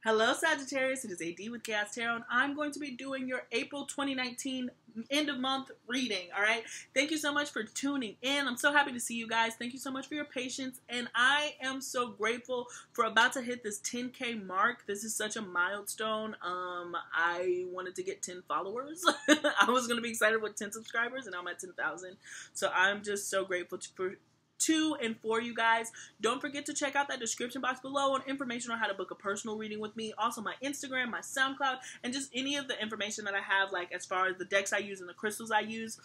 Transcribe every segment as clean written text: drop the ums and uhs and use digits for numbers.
Hello Sagittarius, it is AD with kayxztarot, and I'm going to be doing your April 2019 end of month reading, alright? Thank you so much for tuning in. I'm so happy to see you guys. Thank you so much for your patience, and I am so grateful for about to hit this 10K mark. This is such a milestone. I wanted to get 10 followers. I was going to be excited with 10 subscribers, and now I'm at 10,000. So I'm just so grateful for and for you guys. Don't forget to check out that description box below on information on how to book a personal reading with me. Also my Instagram, my SoundCloud, and just any of the information that I have, like as far as the decks I use and the crystals I use.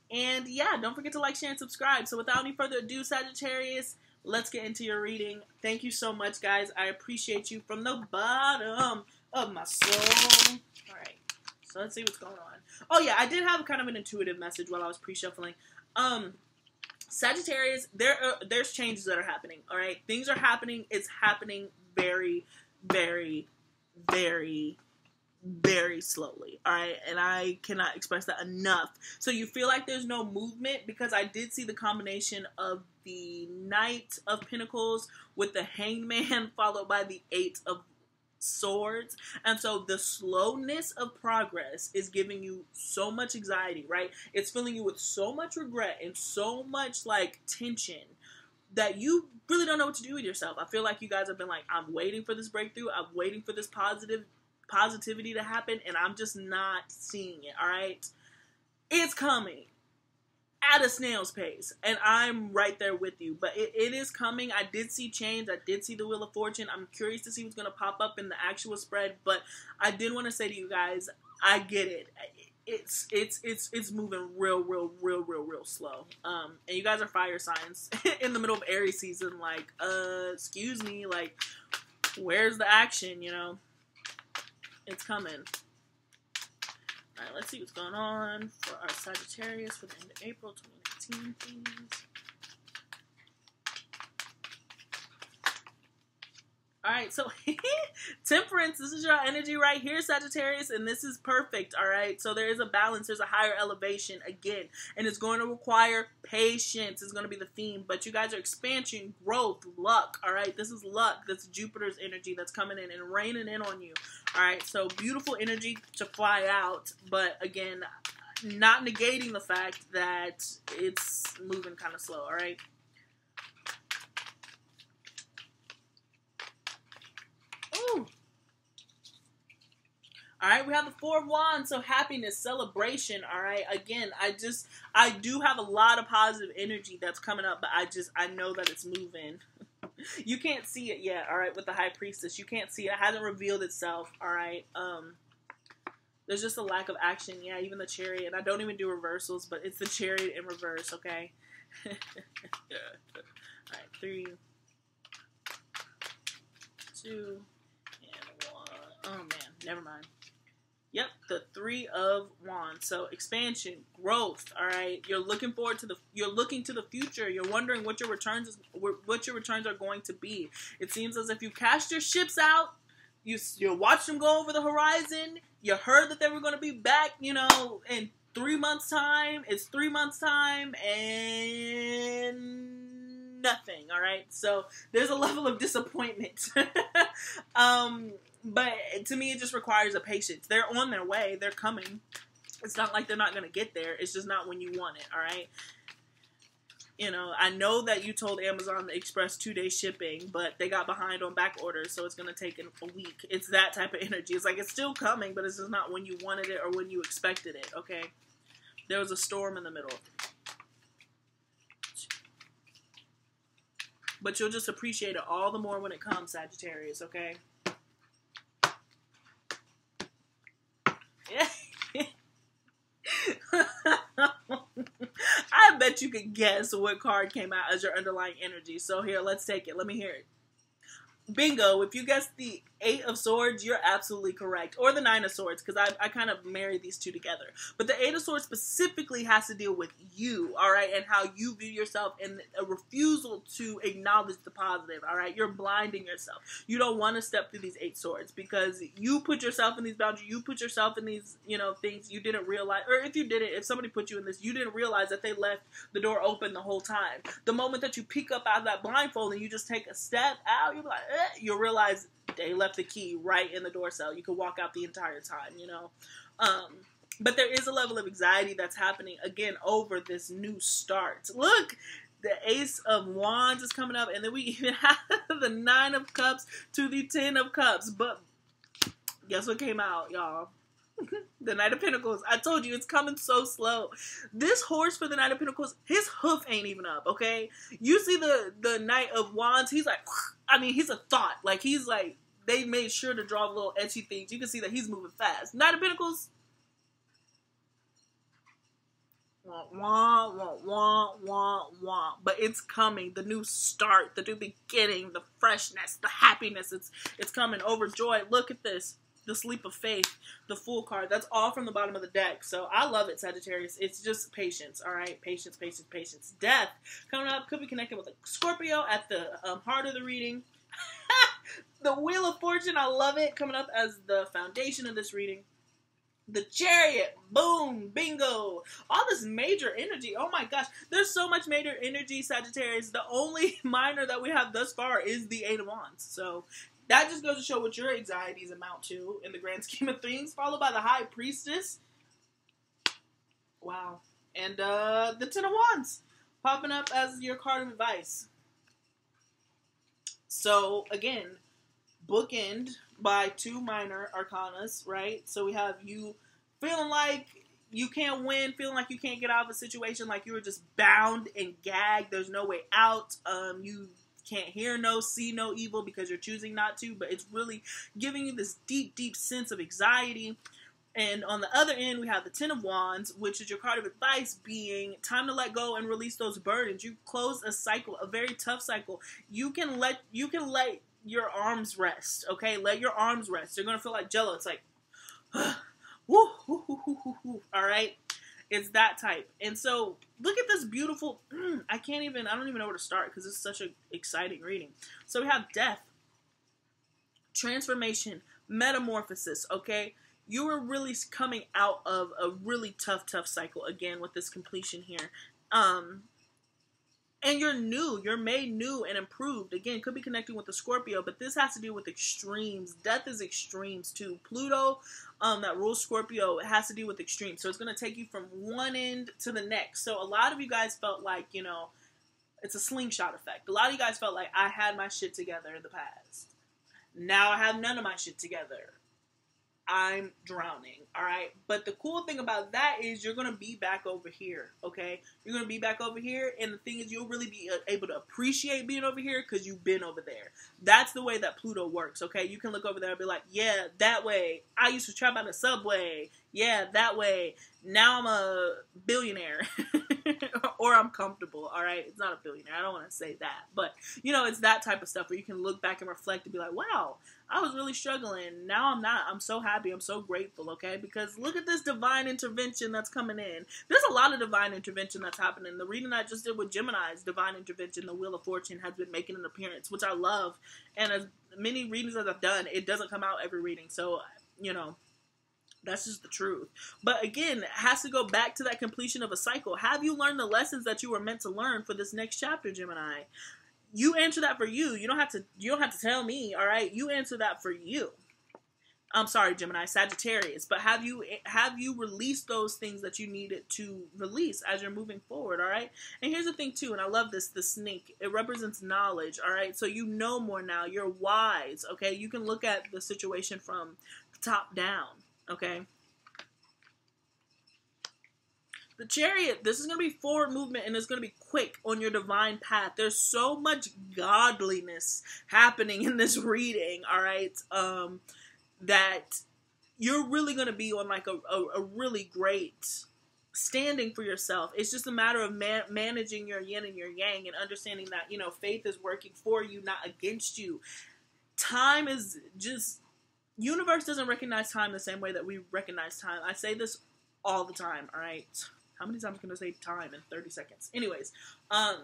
And yeah, don't forget to like, share, and subscribe. So without any further ado, Sagittarius, let's get into your reading. Thank you so much, guys. I appreciate you from the bottom of my soul. Alright, so let's see what's going on. Oh yeah, I did have kind of an intuitive message while I was pre-shuffling. Sagittarius, there's changes that are happening, all right? Things are happening. It's happening very, very, very, very slowly, all right? And I cannot express that enough. So you feel like there's no movement because I did see the combination of the Knight of Pentacles with the Hanged Man followed by the Eight of Swords, and so the slowness of progress is giving you so much anxiety, right? It's filling you with so much regret and so much like tension that you really don't know what to do with yourself. I feel like you guys have been like, I'm waiting for this breakthrough, I'm waiting for this positivity to happen, and I'm just not seeing it. All right, it's coming at a snail's pace, and I'm right there with you, but it is coming. I did see change. I did see the Wheel of Fortune. I'm curious to see what's going to pop up in the actual spread, but I did want to say to you guys, I get it. It's moving real slow. And you guys are fire signs in the middle of Aries season. Like, excuse me, like, where's the action, you know? It's coming. Alright, let's see what's going on for our Sagittarius for the end of April 2019, please. Alright, so Temperance, this is your energy right here, Sagittarius, and this is perfect, alright? So there is a balance, there's a higher elevation, again, and it's going to require patience, is going to be the theme, but you guys are expansion, growth, luck, alright? This is luck, that's Jupiter's energy that's coming in and raining in on you, alright? So beautiful energy to fly out, but again, not negating the fact that it's moving kind of slow, alright? Alright, we have the Four of Wands, so happiness, celebration, alright? Again, I do have a lot of positive energy that's coming up, but I know that it's moving. You can't see it yet, alright, with the High Priestess. You can't see it. It hasn't revealed itself, alright? There's just a lack of action. Yeah, even the Chariot, and I don't even do reversals, but it's the Chariot in reverse, okay? Alright, 3, 2, and 1. Oh, man, never mind. Yep, the Three of Wands. So expansion, growth. All right, you're looking forward to you're looking to the future. You're wondering what your returns are going to be. It seems as if you cast your ships out. You watched them go over the horizon. You heard that they were going to be back, you know, in 3 months' time. It's 3 months' time and nothing. All right, so there's a level of disappointment. But to me, it just requires a patience. They're on their way. They're coming. It's not like they're not going to get there. It's just not when you want it, all right? You know, I know that you told Amazon to express 2-day shipping, but they got behind on back orders, so it's going to take a week. It's that type of energy. It's like it's still coming, but it's just not when you wanted it or when you expected it, okay? There was a storm in the middle. But you'll just appreciate it all the more when it comes, Sagittarius, okay? I bet you could guess what card came out as your underlying energy. So here, let's take it. Let me hear it. Bingo. If you guessed the Eight of Swords, you're absolutely correct. Or the Nine of Swords, because I kind of married these two together. But the Eight of Swords specifically has to deal with you, all right, and how you view yourself and a refusal to acknowledge the positive, all right? You're blinding yourself. You don't want to step through these Eight Swords because you put yourself in these boundaries. You put yourself in these, you know, things you didn't realize. Or if you didn't, if somebody put you in this, you didn't realize that they left the door open the whole time. The moment that you peek up out of that blindfold and you just take a step out, you're like, you'll realize They left the key right in the door cell. You could walk out the entire time, you know. But there is a level of anxiety that's happening, again, over this new start. Look, the Ace of Wands is coming up, and then we even have the 9 of Cups to the 10 of Cups. But guess what came out, y'all? The Knight of Pentacles. I told you, it's coming so slow. This horse for the Knight of Pentacles, his hoof ain't even up, okay? You see the Knight of Wands, he's like, I mean, he's a thought. Like, he's like, they made sure to draw little etchy things. You can see that he's moving fast. Knight of Pentacles, wah, wah, wah, wah, wah. But it's coming. The new start, the new beginning, the freshness, the happiness. It's coming. Overjoyed. Look at this. The Sleep of Faith, the Fool card. That's all from the bottom of the deck. So I love it, Sagittarius. It's just patience. All right, patience, patience, patience. Death coming up. Could be connected with a Scorpio at the heart of the reading. The Wheel of Fortune. I love it. Coming up as the foundation of this reading. The Chariot, boom, bingo, all this major energy. Oh my gosh, there's so much major energy, Sagittarius. The only minor that we have thus far is the 8 of Wands. So that just goes to show what your anxieties amount to in the grand scheme of things, followed by the High Priestess. Wow. And the 10 of Wands popping up as your card of advice. So again, bookend by 2 minor arcanas, right? So we have you feeling like you can't win, feeling like you can't get out of a situation, like you were just bound and gagged. There's no way out. You can't hear no, see no evil because you're choosing not to, but it's really giving you this deep, deep sense of anxiety. And on the other end, we have the 10 of Wands, which is your card of advice, being time to let go and release those burdens. You close a cycle, a very tough cycle. You can let your arms rest, okay? Let your arms rest. You're going to feel like Jello. It's like, woo, woo, woo, woo, woo, woo. All right? It's that type. And so, look at this beautiful, I don't even know where to start because it's such an exciting reading. So we have death, transformation, metamorphosis, okay? You are really coming out of a really tough cycle, again, with this completion here. And you're new. You're made new and improved. Again, could be connecting with the Scorpio, but this has to do with extremes. Death is extremes, too. Pluto, that rules Scorpio, it has to do with extremes. So it's going to take you from one end to the next. So a lot of you guys felt like, you know, it's a slingshot effect. A lot of you guys felt like I had my shit together in the past. Now I have none of my shit together. I'm drowning, all right? But the cool thing about that is you're going to be back over here, okay? You're going to be back over here, and the thing is you'll really be able to appreciate being over here because you've been over there. That's the way that Pluto works, okay? You can look over there and be like, yeah, that way. I used to travel on the subway. Yeah, that way. Now I'm a billionaire. Or I'm comfortable, all right? It's not a billionaire. I don't want to say that. But, you know, it's that type of stuff where you can look back and reflect and be like, wow, I was really struggling. Now I'm not. I'm so happy. I'm so grateful, okay? Because look at this divine intervention that's coming in. There's a lot of divine intervention that's happening. The reading I just did with Gemini's divine intervention, the Wheel of Fortune, has been making an appearance, which I love. And as many readings as I've done, it doesn't come out every reading. So, you know, that's just the truth. But again, it has to go back to that completion of a cycle. Have you learned the lessons that you were meant to learn for this next chapter, Gemini? You answer that for you. You don't have to tell me, all right? You answer that for you. I'm sorry, Gemini, Sagittarius. But have you released those things that you needed to release as you're moving forward, all right? And here's the thing, too, and I love this, the snake. It represents knowledge, all right? So you know more now. You're wise, okay? You can look at the situation from the top down. Okay. The Chariot, this is going to be forward movement and it's going to be quick on your divine path. There's so much godliness happening in this reading, all right, that you're really going to be on like a really great standing for yourself. It's just a matter of managing your yin and your yang and understanding that, you know, faith is working for you, not against you. Time is just... Universe doesn't recognize time the same way that we recognize time. I say this all the time, all right? How many times can I say time in 30 seconds? Anyways, I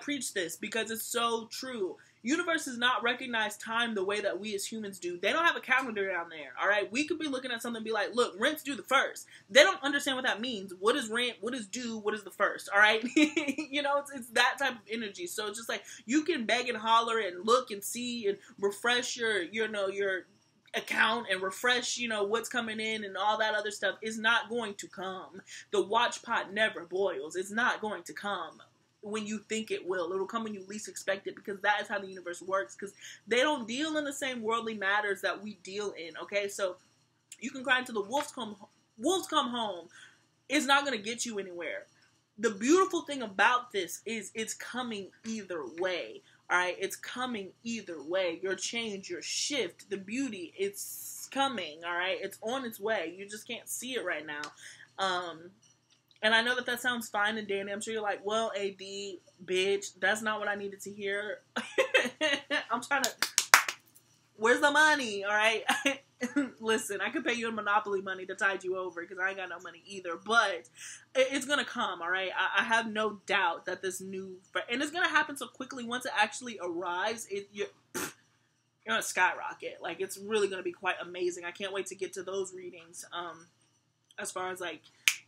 preach this because it's so true. Universe does not recognize time the way that we as humans do. They don't have a calendar down there, all right? We could be looking at something and be like, look, rent's due the 1st. They don't understand what that means. What is rent? What is due? What is the 1st, all right? You know, it's that type of energy. So it's just like, you can beg and holler and look and see and refresh your account and refresh, you know, what's coming in and all that other stuff is not going to come. The watch pot never boils. It's not going to come when you think it will. It'll come when you least expect it, because that is how the universe works, because they don't deal in the same worldly matters that we deal in, okay? So you can cry until the wolves come home. It's not going to get you anywhere. The beautiful thing about this is it's coming either way, all right? It's coming either way. Your change, your shift, the beauty, it's coming, all right? It's on its way. You just can't see it right now. And I know that sounds fine and dandy. I'm sure you're like, well, AD, bitch, that's not what I needed to hear. I'm trying to... Where's the money, all right? Listen, I could pay you in Monopoly money to tide you over, because I ain't got no money either. But it's going to come, all right? I have no doubt that this new... And it's going to happen so quickly. Once it actually arrives, you're going to skyrocket. Like, it's really going to be quite amazing. I can't wait to get to those readings. As far as, like,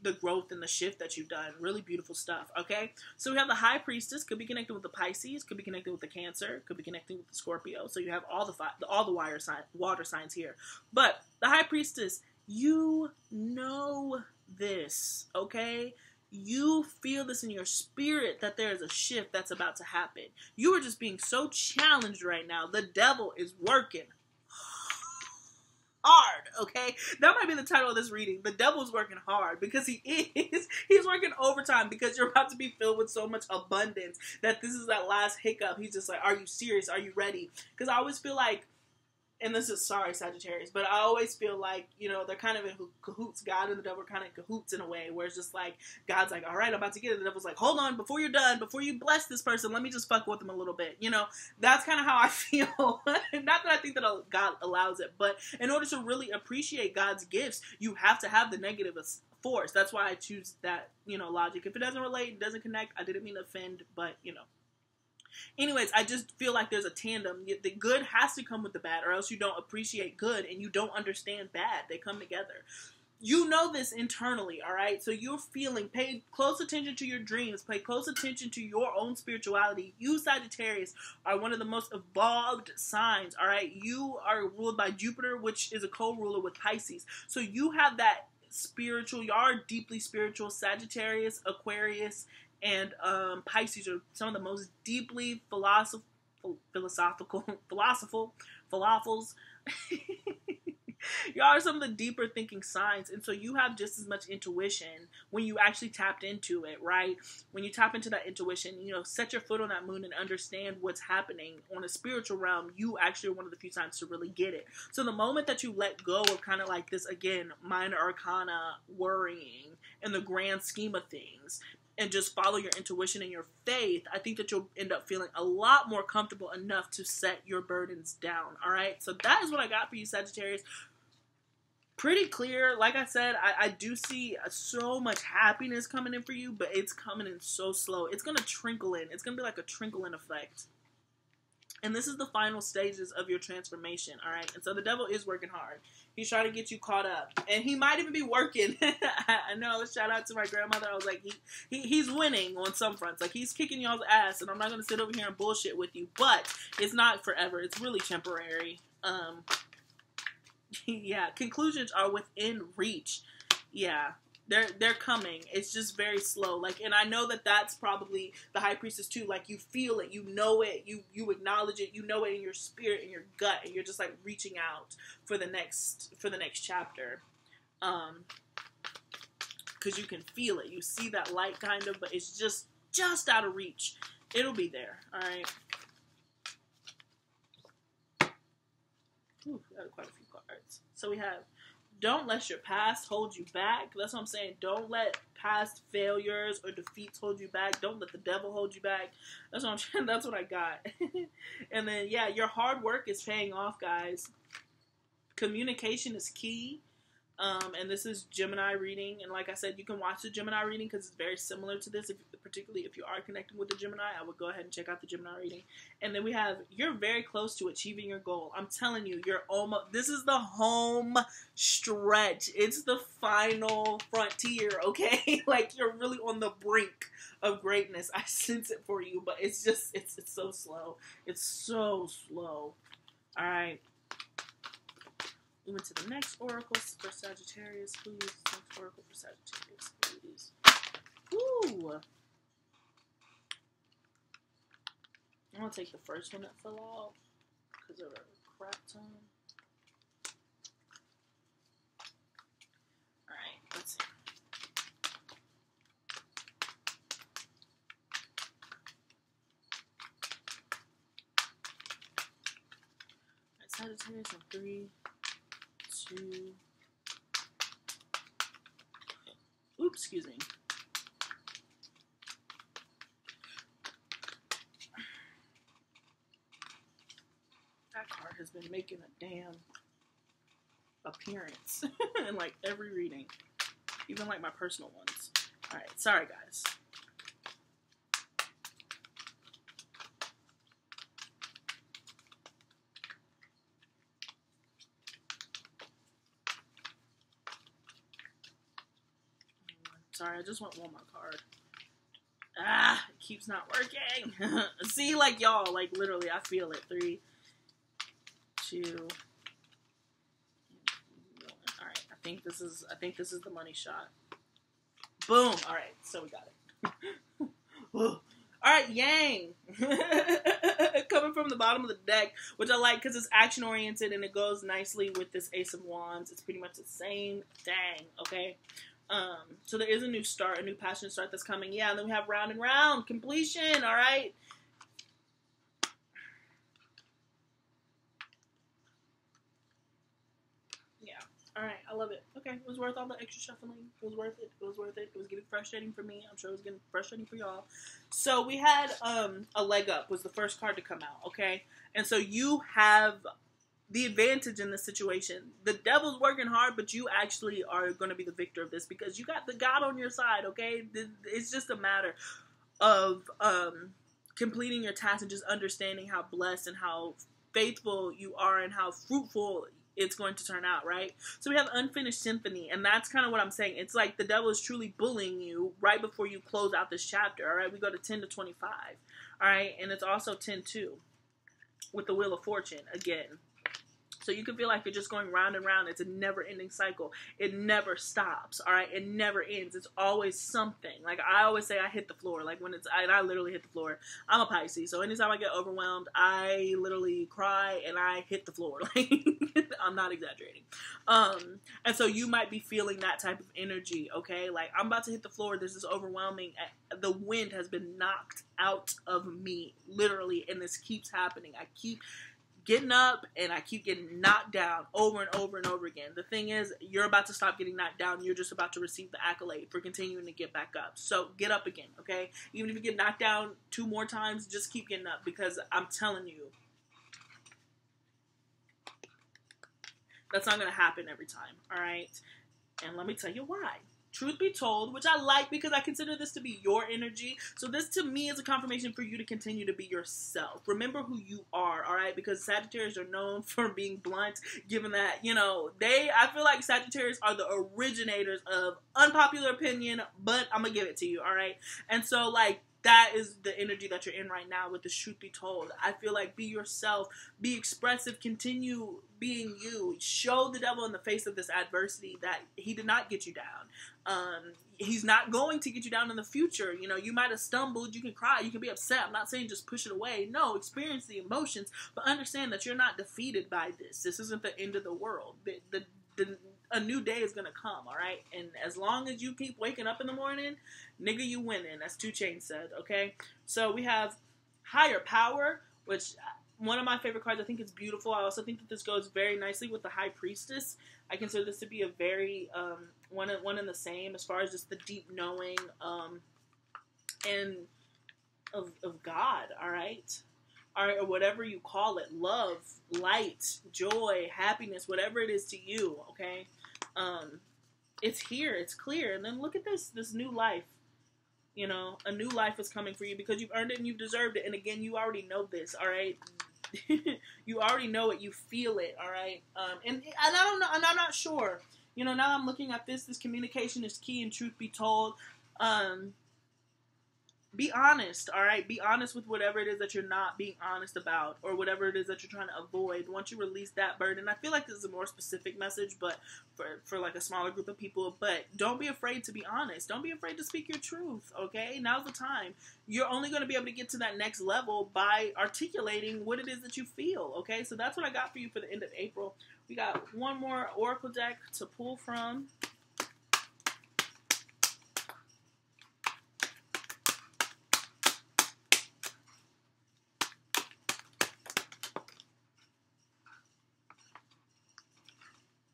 the growth and the shift that you've done. Really beautiful stuff, okay? So we have the High Priestess. Could be connected with the Pisces. Could be connected with the Cancer. Could be connected with the Scorpio. So you have all the water signs here. But the High Priestess, you know this, okay? You feel this in your spirit that there is a shift that's about to happen. You are just being so challenged right now. The devil is working hard, okay? That might be the title of this reading. The devil's working hard, because he is. He's working overtime, because you're about to be filled with so much abundance that this is that last hiccup. He's just like, are you serious? Are you ready? Because I always feel like, and this is, sorry, Sagittarius, but I always feel like, you know, they're kind of in cahoots. God and the devil are kind of in cahoots in a way, where it's just like, God's like, all right, I'm about to get it. The devil's like, hold on, before you're done, before you bless this person, let me just fuck with them a little bit. You know, that's kind of how I feel. Not that I think that God allows it, but in order to really appreciate God's gifts, you have to have the negative force. That's why I choose that, you know, logic. If it doesn't relate, doesn't connect, I didn't mean to offend, but, you know. Anyways, I just feel like there's a tandem. The good has to come with the bad, or else you don't appreciate good and you don't understand bad. They come together. You know this internally, all right? So you're feeling, pay close attention to your dreams, pay close attention to your own spirituality. You, Sagittarius, are one of the most evolved signs, all right? You are ruled by Jupiter, which is a co-ruler with Pisces. So you have that spiritual, you are deeply spiritual. Sagittarius, Aquarius, and Pisces are some of the most deeply philosophical falafels. Y'all are some of the deeper thinking signs, and so you have just as much intuition when you actually tapped into it, right? When you tap into that intuition, you know, set your foot on that moon and understand what's happening on a spiritual realm. You actually are one of the few times to really get it. So the moment that you let go of kind of like this, again, minor arcana worrying in the grand scheme of things, and just follow your intuition and your faith, I think that you'll end up feeling a lot more comfortable enough to set your burdens down, all right? So that is what I got for you, Sagittarius. Pretty clear. Like I said, I do see so much happiness coming in for you, but it's coming in so slow. It's going to trickle in. It's going to be like a trickle-in effect. And this is the final stages of your transformation, all right? And so the devil is working hard. He's trying to get you caught up. And he might even be working. I know, shout out to my grandmother. I was like, he's winning on some fronts. Like, he's kicking y'all's ass, and I'm not going to sit over here and bullshit with you. But it's not forever. It's really temporary. Yeah, conclusions are within reach. Yeah. They're coming. It's just very slow. Like, and I know that that's probably the High Priestess too. Like, you feel it, you know it, you acknowledge it, you know it in your spirit, in your gut, and you're just like reaching out for the next chapter. Because you can feel it. You see that light kind of, but it's just out of reach. It'll be there. All right. Ooh, got quite a few cards. So we have, don't let your past hold you back. That's what I'm saying. Don't let past failures or defeats hold you back. Don't let the devil hold you back. That's what I'm trying. That's what I got. And then, yeah, your hard work is paying off, guys. Communication is key. And this is Gemini reading. And like I said, you can watch the Gemini reading because it's very similar to this. particularly if you are connecting with the Gemini, I would go ahead and check out the Gemini reading. And then we have, you're very close to achieving your goal. I'm telling you, you're almost, this is the home stretch. It's the final frontier, okay? Like, you're really on the brink of greatness. I sense it for you, but it's just, it's so slow. It's so slow. All right. We went to the next oracle for Sagittarius, please. Next oracle for Sagittarius, please. Ooh. I'm going to take the first one that fell out because of a crap ton. Alright, let's see. Alright, Sagittarius on 3, 2. Oops, excuse me. That card has been making a damn appearance in like every reading, even like my personal ones. All right, sorry guys. Sorry, I just want one more card. Ah, it keeps not working. See, like y'all, like literally, I feel it. 3, 2, 1. All right, I think this is the money shot. Boom. All right, so we got it. All right, Yang. Coming from the bottom of the deck, which I like because it's action oriented and it goes nicely with this Ace of Wands. It's pretty much the same thing. Okay. So there is a new start, a new passion start that's coming. Yeah, and then we have round and round completion. All right. Yeah. All right. I love it. Okay. It was worth all the extra shuffling. It was worth it. It was worth it. It was getting frustrating for me. I'm sure it was getting frustrating for y'all. So we had, a leg up was the first card to come out. Okay. And so you have the advantage in this situation. The devil's working hard, but you actually are going to be the victor of this because you got the God on your side, okay? It's just a matter of completing your task and just understanding how blessed and how faithful you are and how fruitful it's going to turn out, right? So we have Unfinished Symphony, and that's kind of what I'm saying. It's like the devil is truly bullying you right before you close out this chapter, all right? We go to 10 to 25, all right? And it's also 10-2 with the Wheel of Fortune again. So you can feel like you're just going round and round. It's a never-ending cycle. It never stops, all right? It never ends. It's always something. Like I always say, I hit the floor. Like when it's, I literally hit the floor. I'm a Pisces, so anytime I get overwhelmed, I literally cry and I hit the floor. Like I'm not exaggerating. And so you might be feeling that type of energy, okay? Like I'm about to hit the floor. This is overwhelming. The wind has been knocked out of me, literally, and this keeps happening. I keep getting up and I keep getting knocked down over and over and over again. The thing is, you're about to stop getting knocked down. You're just about to receive the accolade for continuing to get back up. So get up again, okay? Even if you get knocked down 2 more times, just keep getting up because I'm telling you, that's not going to happen every time, all right? And let me tell you why. Truth be told, which I like because I consider this to be your energy. So this to me is a confirmation for you to continue to be yourself. Remember who you are, all right? Because Sagittarius are known for being blunt, given that, you know, I feel like Sagittarius are the originators of unpopular opinion, but I'm going to give it to you, all right? And so, like, that is the energy that you're in right now with the Truth Be Told. I feel like be yourself, be expressive, continue being you. Show the devil in the face of this adversity that he did not get you down. He's not going to get you down in the future. You know, you might have stumbled, you can cry, you can be upset. I'm not saying just push it away. No, experience the emotions, but understand that you're not defeated by this. This isn't the end of the world. A new day is gonna come, all right? And as long as you keep waking up in the morning, nigga, you winning. That's 2 Chainz said, okay? So we have Higher Power, which one of my favorite cards. I think it's beautiful. I also think that this goes very nicely with the High Priestess. I consider this to be a very one and the same as far as just the deep knowing and of God, all right? Or whatever you call it, love, light, joy, happiness, whatever it is to you, okay? It's here, it's clear. And then look at this new life. You know, a new life is coming for you because you've earned it and you've deserved it. And again, you already know this, all right? You already know it. You feel it, all right? And I don't know, and I'm not sure. You know, now I'm looking at this communication is key, and truth be told, be honest, all right? Be honest with whatever it is that you're not being honest about, or whatever it is that you're trying to avoid. Once you release that burden, I feel like this is a more specific message, but for like a smaller group of people. But don't be afraid to be honest. Don't be afraid to speak your truth, okay? Now's the time. You're only going to be able to get to that next level by articulating what it is that you feel, okay? So that's what I got for you for the end of April. We got one more oracle deck to pull from.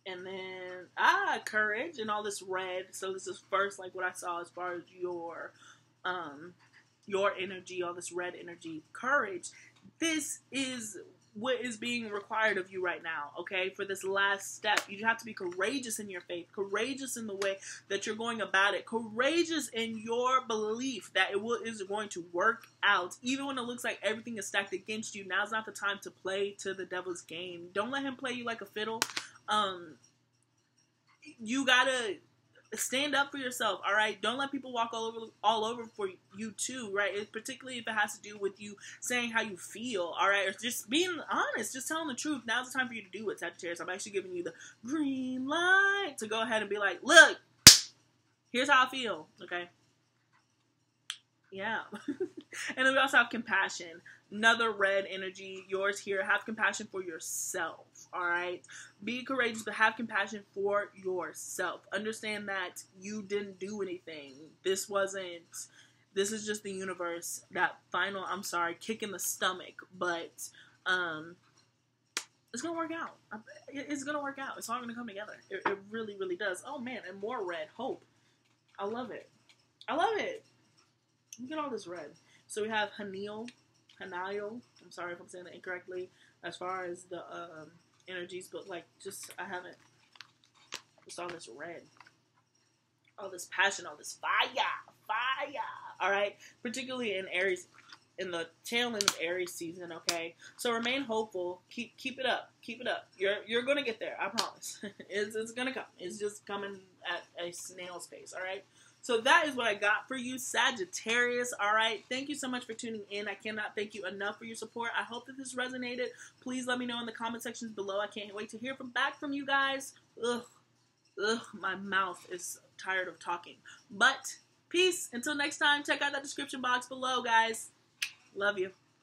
And then, courage and all this red. So this is first, like, what I saw as far as your energy, all this red energy. Courage. This is what is being required of you right now, okay? For this last step, you have to be courageous in your faith, courageous in the way that you're going about it, courageous in your belief that is going to work out, even when it looks like everything is stacked against you. Now's not the time to play to the devil's game. Don't let him play you like a fiddle. You gotta stand up for yourself, all right? Don't let people walk all over for you too, right? Particularly if it has to do with you saying how you feel, all right? Or just being honest, just telling the truth. Now's the time for you to do it, Sagittarius. I'm actually giving you the green light to go ahead and be like, look, here's how I feel, okay? Yeah. And then we also have compassion. Another red energy, yours here. Have compassion for yourself, all right? Be courageous, but have compassion for yourself. Understand that you didn't do anything. This is just the universe, that final, kick in the stomach. But it's going to work out. It's going to work out. It's all going to come together. It really, really does. Oh, man, and more red. Hope. I love it. I love it. Look at all this red. So we have Haniel. I'm sorry if I'm saying that incorrectly as far as the energies, but like just all this red, all this passion, all this fire, all right? Particularly in Aries, in the tail end of Aries season, okay? So remain hopeful. Keep it up. You're gonna get there. I promise. It's gonna come. It's just coming at a snail's pace, all right? So that is what I got for you, Sagittarius, all right? Thank you so much for tuning in. I cannot thank you enough for your support. I hope that this resonated. Please let me know in the comment sections below. I can't wait to hear back from you guys. Ugh, my mouth is tired of talking. But peace. Until next time, check out that description box below, guys. Love you.